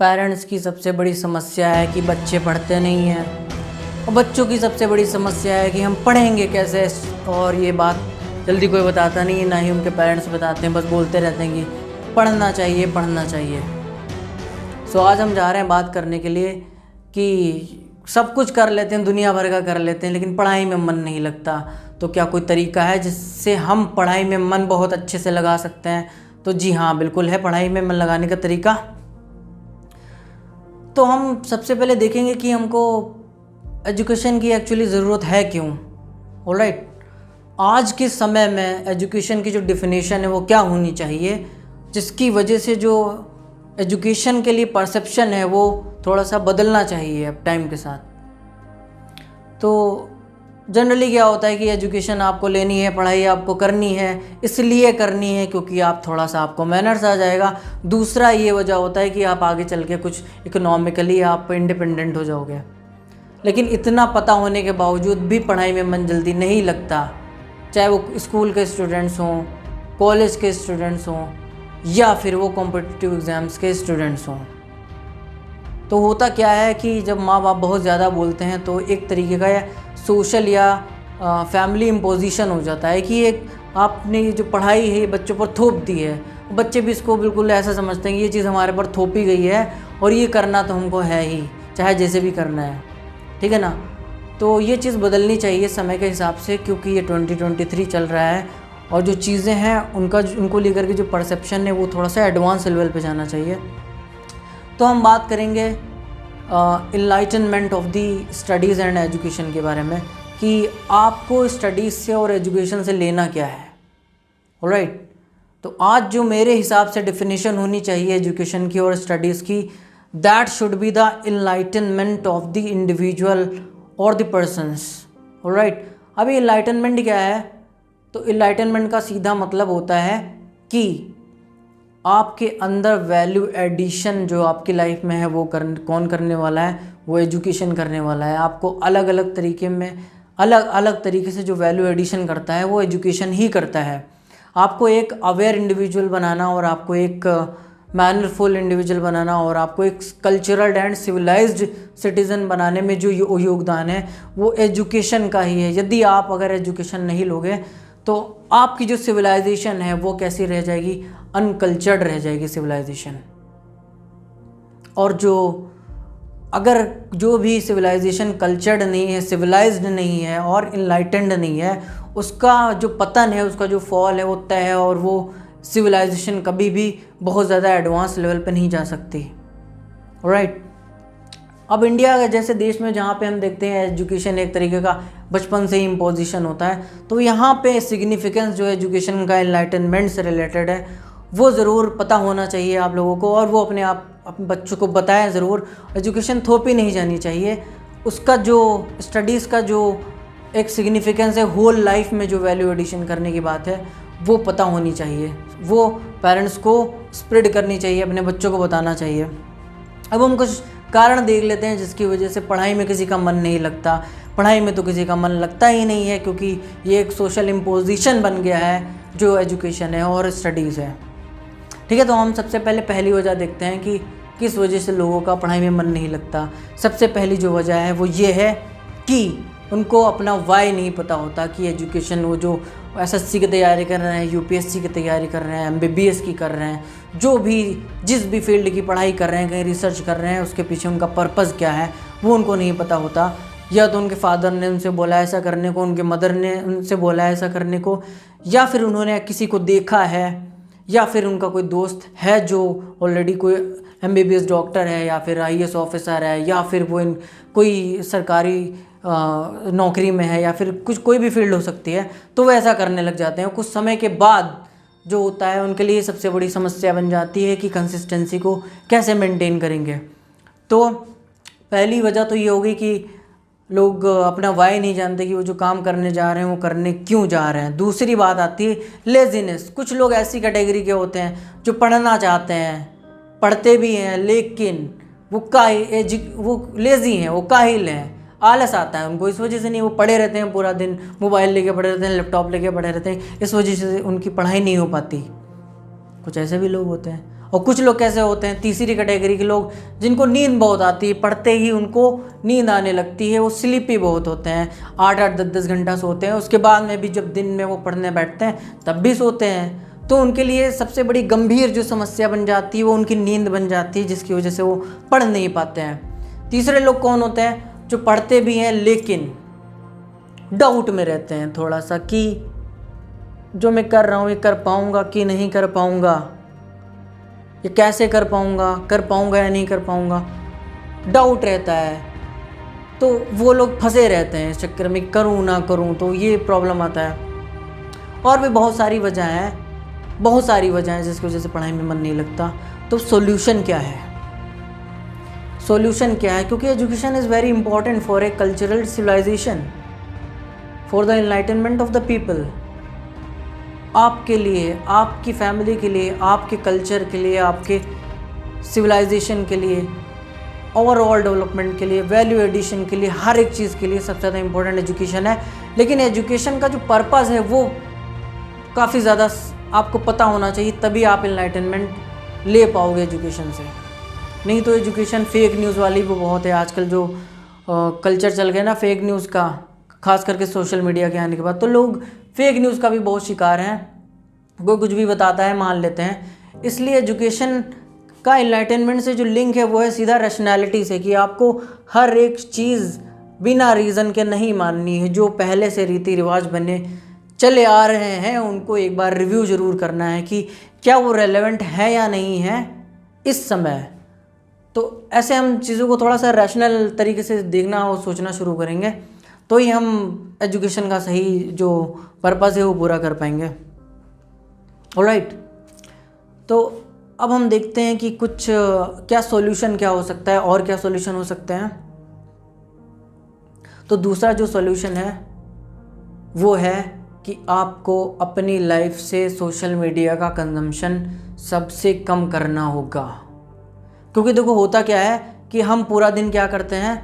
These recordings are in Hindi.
पेरेंट्स की सबसे बड़ी समस्या है कि बच्चे पढ़ते नहीं हैं, और बच्चों की सबसे बड़ी समस्या है कि हम पढ़ेंगे कैसे। और ये बात जल्दी कोई बताता नहीं है, ना ही उनके पेरेंट्स बताते हैं, बस बोलते रहते हैं कि पढ़ना चाहिए पढ़ना चाहिए। सो आज हम जा रहे हैं बात करने के लिए कि सब कुछ कर लेते हैं, दुनिया भर का कर लेते हैं, लेकिन पढ़ाई में मन नहीं लगता। तो क्या कोई तरीका है जिससे हम पढ़ाई में मन बहुत अच्छे से लगा सकते हैं? तो जी हाँ, बिल्कुल है पढ़ाई में मन लगाने का तरीका। तो हम सबसे पहले देखेंगे कि हमको एजुकेशन की एक्चुअली ज़रूरत है क्यों। ऑलराइट, आज के समय में एजुकेशन की जो डेफिनेशन है वो क्या होनी चाहिए, जिसकी वजह से जो एजुकेशन के लिए परसेप्शन है वो थोड़ा सा बदलना चाहिए अब टाइम के साथ। तो जनरली क्या होता है कि एजुकेशन आपको लेनी है, पढ़ाई आपको करनी है, इसलिए करनी है क्योंकि आप थोड़ा सा आपको मैनर्स आ जाएगा। दूसरा ये वजह होता है कि आप आगे चल के कुछ इकोनॉमिकली आप इंडिपेंडेंट हो जाओगे। लेकिन इतना पता होने के बावजूद भी पढ़ाई में मन जल्दी नहीं लगता, चाहे वो स्कूल के स्टूडेंट्स हों, कॉलेज के स्टूडेंट्स हों, या फिर वो कॉम्पिटिटिव एग्ज़ाम्स के स्टूडेंट्स हों। तो होता क्या है कि जब माँ बाप बहुत ज़्यादा बोलते हैं तो एक तरीके का सोशल या फैमिली इम्पोजिशन हो जाता है कि एक आपने जो पढ़ाई है बच्चों पर थोप दी है। बच्चे भी इसको बिल्कुल ऐसा समझते हैं कि ये चीज़ हमारे पर थोपी गई है और ये करना तो हमको है ही, चाहे जैसे भी करना है, ठीक है ना। तो ये चीज़ बदलनी चाहिए समय के हिसाब से, क्योंकि ये 2023 चल रहा है और जो चीज़ें हैं उनको लेकर के जो परसेप्शन है वो थोड़ा सा एडवांस लेवल पे जाना चाहिए। तो हम बात करेंगे enlightenment of the studies and education के बारे में कि आपको स्टडीज़ से और एजुकेशन से लेना क्या है। ऑलराइट, तो आज जो मेरे हिसाब से डेफिनेशन होनी चाहिए एजुकेशन की और स्टडीज़ की, that should be the enlightenment of the individual और द पर्सन्स। ऑलराइट, अभी इनलाइटनमेंट क्या है? तो इनलाइटनमेंट का सीधा मतलब होता है कि आपके अंदर वैल्यू एडिशन जो आपकी लाइफ में है वो कौन करने वाला है? वो एजुकेशन करने वाला है। आपको अलग अलग तरीके में अलग अलग तरीके से जो वैल्यू एडिशन करता है वो एजुकेशन ही करता है। आपको एक अवेयर इंडिविजुअल बनाना और आपको एक मैनरफुल इंडिविजुअल बनाना और आपको एक कल्चरल एंड सिविलाइज्ड सिटीज़न बनाने में जो योगदान है वो एजुकेशन का ही है। यदि आप अगर एजुकेशन नहीं लोगे तो आपकी जो सिविलाइजेशन है वो कैसी रह जाएगी? अनकल्चर्ड रह जाएगी सिविलाइजेशन। और अगर जो भी सिविलाइजेशन कल्चर्ड नहीं है, सिविलाइज्ड नहीं है और इनलाइटेंड नहीं है, उसका जो पतन है, उसका जो फॉल है वो तय है और वो सिविलाइजेशन कभी भी बहुत ज़्यादा एडवांस लेवल पे नहीं जा सकती। ऑलराइट, अब इंडिया जैसे देश में जहाँ पे हम देखते हैं एजुकेशन एक तरीके का बचपन से ही इम्पोजिशन होता है, तो यहाँ पे सिग्निफिकेंस जो एजुकेशन का एनलाइटनमेंट से रिलेटेड है वो ज़रूर पता होना चाहिए आप लोगों को, और वो अपने बच्चों को बताएं ज़रूर। एजुकेशन थोपी नहीं जानी चाहिए। उसका जो स्टडीज़ का जो एक सिग्निफिकेंस है होल लाइफ में जो वैल्यू एडिशन करने की बात है वो पता होनी चाहिए, वो पेरेंट्स को स्प्रेड करनी चाहिए, अपने बच्चों को बताना चाहिए। अब हम कुछ कारण देख लेते हैं जिसकी वजह से पढ़ाई में किसी का मन नहीं लगता। पढ़ाई में तो किसी का मन लगता ही नहीं है क्योंकि ये एक सोशल इम्पोजिशन बन गया है जो एजुकेशन है और स्टडीज़ है, ठीक है। तो हम सबसे पहले पहली वजह देखते हैं कि किस वजह से लोगों का पढ़ाई में मन नहीं लगता। सबसे पहली जो वजह है वो ये है कि उनको अपना वाई नहीं पता होता कि एजुकेशन, वो जो एसएससी की तैयारी कर रहे हैं, यूपीएससी की तैयारी कर रहे हैं, एमबीबीएस की कर रहे हैं, जो भी जिस भी फील्ड की पढ़ाई कर रहे हैं, कहीं रिसर्च कर रहे हैं, उसके पीछे उनका पर्पज़ क्या है वो उनको नहीं पता होता। या तो उनके फादर ने उनसे बोला ऐसा करने को, उनके मदर ने उनसे बोला ऐसा करने को, या फिर उन्होंने किसी को देखा है, या फिर उनका कोई दोस्त है जो ऑलरेडी कोई एमबीबीएस डॉक्टर है या फिर आईएएस ऑफिसर है, या फिर वो कोई सरकारी नौकरी में है, या फिर कोई भी फील्ड हो सकती है, तो वो ऐसा करने लग जाते हैं। कुछ समय के बाद जो होता है उनके लिए सबसे बड़ी समस्या बन जाती है कि कंसिस्टेंसी को कैसे मेंटेन करेंगे। तो पहली वजह तो ये होगी कि लोग अपना वाई नहीं जानते कि वो जो काम करने जा रहे हैं वो करने क्यों जा रहे हैं। दूसरी बात आती है लेजीनेस। कुछ लोग ऐसी कैटेगरी के होते हैं जो पढ़ना चाहते हैं, पढ़ते भी हैं, लेकिन वो लेज़ी हैं, वो काहिल हैं, आलस आता है उनको। इस वजह से नहीं, वो पढ़े रहते हैं पूरा दिन, मोबाइल लेके पढ़े रहते हैं, लैपटॉप लेके पढ़े रहते हैं, इस वजह से उनकी पढ़ाई नहीं हो पाती। कुछ ऐसे भी लोग होते हैं। और कुछ लोग कैसे होते हैं, तीसरी कैटेगरी के लोग, जिनको नींद बहुत आती है, पढ़ते ही उनको नींद आने लगती है, वो स्लीपी बहुत होते हैं, 8-8 10-10 घंटा सोते हैं, उसके बाद में भी जब दिन में वो पढ़ने बैठते हैं तब भी सोते हैं। तो उनके लिए सबसे बड़ी गंभीर जो समस्या बन जाती है वो उनकी नींद बन जाती है, जिसकी वजह से वो पढ़ नहीं पाते हैं। तीसरे लोग कौन होते हैं, जो पढ़ते भी हैं लेकिन डाउट में रहते हैं थोड़ा सा कि जो मैं कर रहा हूँ ये कर पाऊँगा कि नहीं कर पाऊँगा, ये कैसे कर पाऊँगा या नहीं कर पाऊँगा, डाउट रहता है। तो वो लोग फंसे रहते हैं इस चक्कर में, करूँ ना करूँ, तो ये प्रॉब्लम आता है। और भी बहुत सारी वजह हैं जिसकी वजह से पढ़ाई में मन नहीं लगता। तो सॉल्यूशन क्या है, क्योंकि education is very important for a cultural civilisation, for the enlightenment of the people. आपके लिए, आपकी फैमिली के लिए, आपके कल्चर के लिए, आपके सिविलाइजेशन के लिए, ओवरऑल डेवलपमेंट के लिए, वैल्यू एडिशन के लिए, हर एक चीज़ के लिए सबसे ज़्यादा इंपॉर्टेंट एजुकेशन है। लेकिन एजुकेशन का जो पर्पज़ है वो काफ़ी ज़्यादा आपको पता होना चाहिए, तभी आप एनलाइटनमेंट ले पाओगे एजुकेशन से। नहीं तो एजुकेशन फेक न्यूज़ वाली वो बहुत है आजकल, जो कल्चर चल गया ना फेक न्यूज़ का, खास करके सोशल मीडिया के आने के बाद, तो लोग फेक न्यूज़ का भी बहुत शिकार हैं। कोई कुछ भी बताता है मान लेते हैं। इसलिए एजुकेशन का एनलाइटनमेंट से जो लिंक है वो है सीधा रैशनैलिटी से, कि आपको हर एक चीज़ बिना रीज़न के नहीं माननी है। जो पहले से रीति रिवाज बने चले आ रहे हैं उनको एक बार रिव्यू ज़रूर करना है कि क्या वो रेलेवेंट है या नहीं है इस समय। तो ऐसे हम चीज़ों को थोड़ा सा रैशनल तरीके से देखना और सोचना शुरू करेंगे, तो ही हम एजुकेशन का सही जो पर्पज़ है वो पूरा कर पाएंगे। ऑलराइट, तो अब हम देखते हैं कि कुछ क्या सॉल्यूशन क्या हो सकता है और क्या सॉल्यूशन हो सकते हैं। तो दूसरा जो सॉल्यूशन है वो है कि आपको अपनी लाइफ से सोशल मीडिया का कंजम्पशन सबसे कम करना होगा। क्योंकि देखो होता क्या है कि हम पूरा दिन क्या करते हैं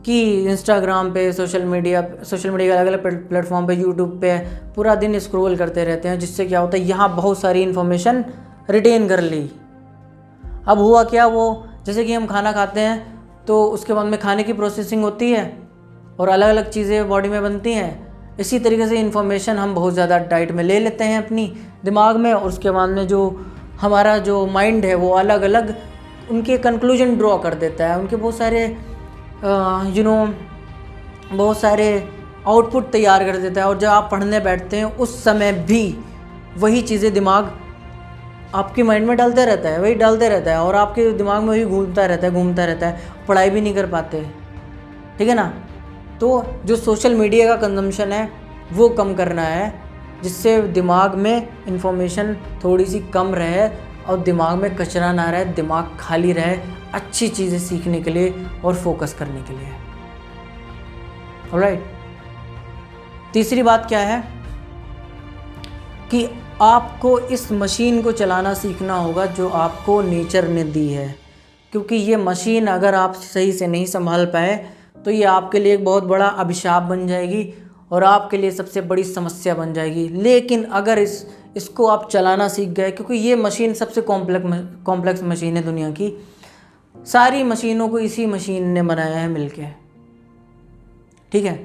कि इंस्टाग्राम पे, सोशल मीडिया के अलग अलग प्लेटफॉर्म पे, यूट्यूब पे पूरा दिन स्क्रॉल करते रहते हैं, जिससे क्या होता है यहाँ बहुत सारी इन्फॉर्मेशन रिटेन कर ली। अब हुआ क्या, वो जैसे कि हम खाना खाते हैं तो उसके बाद में खाने की प्रोसेसिंग होती है और अलग अलग चीज़ें बॉडी में बनती हैं। इसी तरीके से इन्फॉर्मेशन हम बहुत ज़्यादा डाइट में ले लेते हैं अपनी दिमाग में, और उसके बाद में जो हमारा जो माइंड है वो अलग अलग उनके कंक्लूजन ड्रॉ कर देता है, उनके बहुत सारे बहुत सारे आउटपुट तैयार कर देता है। और जब आप पढ़ने बैठते हैं उस समय भी वही चीज़ें दिमाग आपके माइंड में डालते रहता है, वही डालते रहता है, और आपके दिमाग में वही घूमता रहता है, पढ़ाई भी नहीं कर पाते। ठीक है ना। तो जो सोशल मीडिया का कंजम्पशन है वो कम करना है, जिससे दिमाग में इंफॉर्मेशन थोड़ी सी कम रहे और दिमाग में कचरा ना रहे, दिमाग खाली रहे अच्छी चीज़ें सीखने के लिए और फोकस करने के लिए। ऑलराइट, तीसरी बात क्या है कि आपको इस मशीन को चलाना सीखना होगा जो आपको नेचर ने दी है। क्योंकि ये मशीन अगर आप सही से नहीं संभाल पाए तो ये आपके लिए एक बहुत बड़ा अभिशाप बन जाएगी और आपके लिए सबसे बड़ी समस्या बन जाएगी। लेकिन अगर इसको आप चलाना सीख गए, क्योंकि ये मशीन सबसे कॉम्प्लेक्स मशीन है दुनिया की, सारी मशीनों को इसी मशीन ने बनाया है मिलके। ठीक है,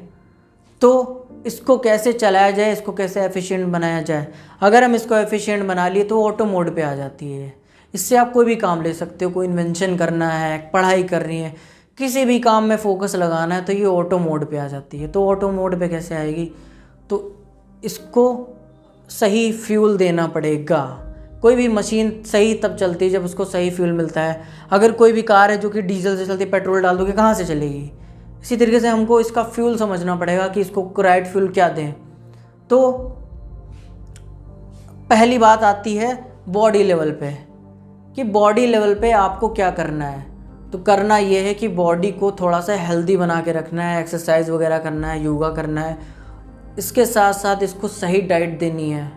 तो इसको कैसे चलाया जाए, इसको कैसे एफिशिएंट बनाया जाए। अगर हम इसको एफिशिएंट बना लिए तो ऑटो मोड पे आ जाती है। इससे आप कोई भी काम ले सकते हो, कोई इन्वेंशन करना है, पढ़ाई करनी है, किसी भी काम में फोकस लगाना है, तो ये ऑटो मोड पे आ जाती है। तो ऑटो मोड पे कैसे आएगी, तो इसको सही फ्यूल देना पड़ेगा। कोई भी मशीन सही तब चलती है जब उसको सही फ्यूल मिलता है। अगर कोई भी कार है जो कि डीजल से चलती है, पेट्रोल डाल दोगे कहाँ से चलेगी। इसी तरीके से हमको इसका फ्यूल समझना पड़ेगा कि इसको राइट फ्यूल क्या दें। तो पहली बात आती है बॉडी लेवल पे, कि बॉडी लेवल पे आपको क्या करना है। तो करना ये है कि बॉडी को थोड़ा सा हेल्दी बना के रखना है, एक्सरसाइज वगैरह करना है, योगा करना है। इसके साथ साथ इसको सही डाइट देनी है,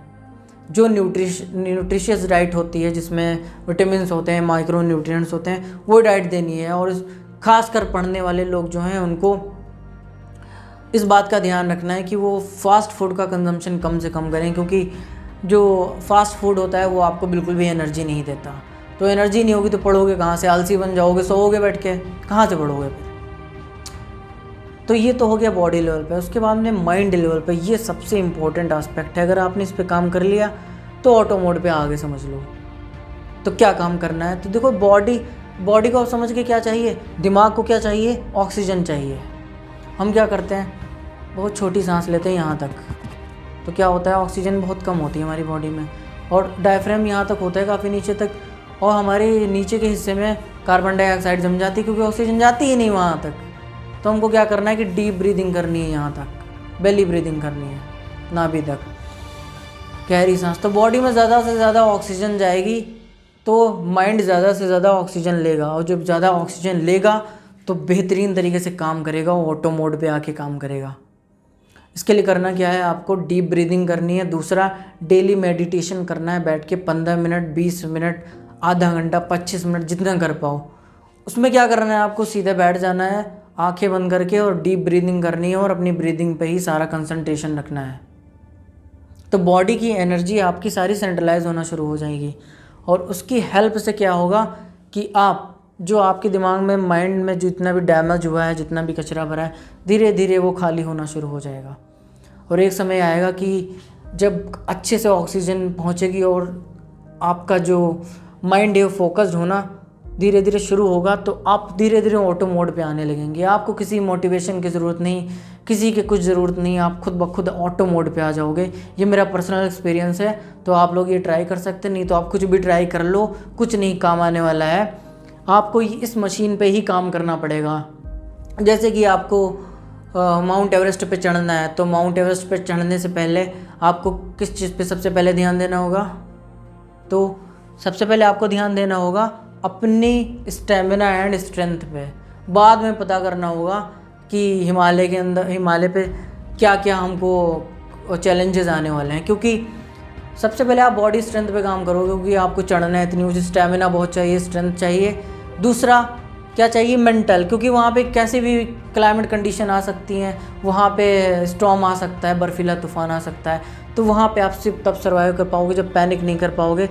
जो न्यूट्रिशियस डाइट होती है, जिसमें विटामिन्स होते हैं, माइक्रो न्यूट्रिएंट्स होते हैं, वो डाइट देनी है। और खासकर पढ़ने वाले लोग जो हैं उनको इस बात का ध्यान रखना है कि वो फास्ट फूड का कंजम्पशन कम से कम करें, क्योंकि जो फास्ट फूड होता है वो आपको बिल्कुल भी एनर्जी नहीं देता। तो एनर्जी नहीं होगी तो पढ़ोगे कहाँ से? आलसी बन जाओगे, सोओगे बैठ के, कहाँ से पढ़ोगे फिर? तो ये तो हो गया बॉडी लेवल पे। उसके बाद में माइंड लेवल पे, ये सबसे इम्पोर्टेंट एस्पेक्ट है। अगर आपने इस पे काम कर लिया तो ऑटो मोड पे आगे समझ लो। तो क्या काम करना है? तो देखो बॉडी को आप समझ के क्या चाहिए, दिमाग को क्या चाहिए, ऑक्सीजन चाहिए। हम क्या करते हैं, बहुत छोटी सांस लेते हैं यहाँ तक, तो क्या होता है, ऑक्सीजन बहुत कम होती है हमारी बॉडी में, और डायफ्राम यहाँ तक होता है काफ़ी नीचे तक, और हमारे नीचे के हिस्से में कार्बन डाइऑक्साइड जम जाती है क्योंकि ऑक्सीजन जाती ही नहीं वहाँ तक। तो हमको क्या करना है कि डीप ब्रीदिंग करनी है, यहाँ तक बेली ब्रीदिंग करनी है, नाभि तक गहरी सांस। तो बॉडी में ज़्यादा से ज़्यादा ऑक्सीजन जाएगी तो माइंड ज़्यादा से ज़्यादा ऑक्सीजन लेगा, और जब ज़्यादा ऑक्सीजन लेगा तो बेहतरीन तरीके से काम करेगा, ऑटो मोड पे आके काम करेगा। इसके लिए करना क्या है, आपको डीप ब्रीदिंग करनी है। दूसरा, डेली मेडिटेशन करना है, बैठ के 15 मिनट, 20 मिनट, आधा घंटा, 25 मिनट, जितना कर पाओ। उसमें क्या करना है, आपको सीधे बैठ जाना है, आंखें बंद करके, और डीप ब्रीदिंग करनी है, और अपनी ब्रीदिंग पे ही सारा कंसंट्रेशन रखना है। तो बॉडी की एनर्जी आपकी सारी सेंट्रलाइज होना शुरू हो जाएगी, और उसकी हेल्प से क्या होगा कि आप जो आपके दिमाग में, माइंड में जितना भी डैमेज हुआ है, जितना भी कचरा भरा है, धीरे धीरे वो खाली होना शुरू हो जाएगा। और एक समय आएगा कि जब अच्छे से ऑक्सीजन पहुंचेगी और आपका जो माइंड है वो फोकस्ड होना धीरे धीरे शुरू होगा, तो आप धीरे धीरे ऑटो मोड पे आने लगेंगे। आपको किसी मोटिवेशन की ज़रूरत नहीं, किसी के कुछ ज़रूरत नहीं, आप खुद ब खुद ऑटो मोड पे आ जाओगे। ये मेरा पर्सनल एक्सपीरियंस है, तो आप लोग ये ट्राई कर सकते हैं। नहीं तो आप कुछ भी ट्राई कर लो, कुछ नहीं काम आने वाला है। आपको इस मशीन पे ही काम करना पड़ेगा। जैसे कि आपको माउंट एवरेस्ट पे चढ़ना है, तो माउंट एवरेस्ट पे चढ़ने से पहले आपको किस चीज़ पे सबसे पहले ध्यान देना होगा? तो सबसे पहले आपको ध्यान देना होगा अपनी स्टेमिना एंड स्ट्रेंथ पे। बाद में पता करना होगा कि हिमालय के अंदर, हिमालय पे क्या क्या हमको चैलेंजेस आने वाले हैं, क्योंकि सबसे पहले आप बॉडी स्ट्रेंथ पे काम करोगे, क्योंकि आपको चढ़ना है, इतनी ऊँची स्टेमिना बहुत चाहिए, स्ट्रेंथ चाहिए। दूसरा क्या चाहिए, मेंटल, क्योंकि वहाँ पे कैसे भी क्लाइमेट कंडीशन आ सकती हैं, वहाँ पे स्टॉर्म आ सकता है, बर्फीला तूफान आ सकता है, तो वहाँ पे आप सिर्फ तब सर्वाइव कर पाओगे जब पैनिक नहीं कर पाओगे।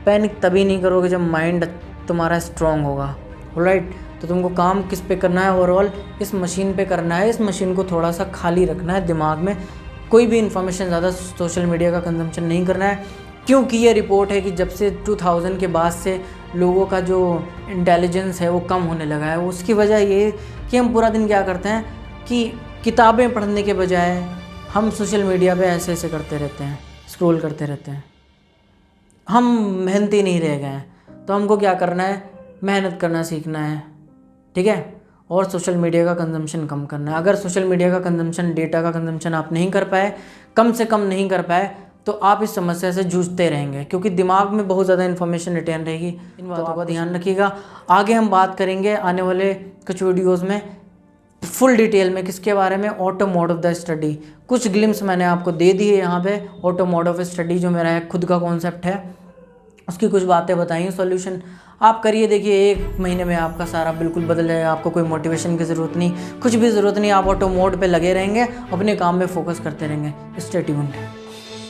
पैनिक तभी नहीं करोगे जब माइंड तुम्हारा स्ट्रॉन्ग होगा। ऑलराइट, तो तुमको काम किस पे करना है, ओवरऑल इस मशीन पे करना है। इस मशीन को थोड़ा सा खाली रखना है, दिमाग में कोई भी इन्फॉर्मेशन, ज़्यादा सोशल मीडिया का कंजम्पशन नहीं करना है, क्योंकि ये रिपोर्ट है कि जब से 2000 के बाद से लोगों का जो इंटेलिजेंस है वो कम होने लगा है। उसकी वजह ये कि हम पूरा दिन क्या करते हैं कि किताबें पढ़ने के बजाय हम सोशल मीडिया पे ऐसे ऐसे करते रहते हैं, स्क्रॉल करते रहते हैं। हम मेहनती नहीं रह गए हैं, तो हमको क्या करना है, मेहनत करना सीखना है, ठीक है, और सोशल मीडिया का कंजम्पशन कम करना है। अगर सोशल मीडिया का कंजम्पशन, डेटा का कंजम्पशन आप नहीं कर पाए, कम से कम नहीं कर पाए, तो आप इस समस्या से जूझते रहेंगे, क्योंकि दिमाग में बहुत ज़्यादा इन्फॉर्मेशन रिटेन रहेगी। इन बातों का ध्यान रखिएगा। आगे हम बात करेंगे आने वाले कुछ वीडियोस में फुल डिटेल में, किसके बारे में, auto mode of the study. कुछ ग्लिम्स मैंने आपको दे दी है यहाँ पे। ऑटो मोड ऑफ स्टडी जो मेरा एक खुद का कॉन्सेप्ट है, उसकी कुछ बातें बताई, सॉल्यूशन आप करिए, देखिए 1 महीने में आपका सारा बिल्कुल बदल जाएगा। आपको कोई मोटिवेशन की ज़रूरत नहीं, कुछ भी ज़रूरत नहीं, आप ऑटो मोड पे लगे रहेंगे, अपने काम में फोकस करते रहेंगे। Stay tuned.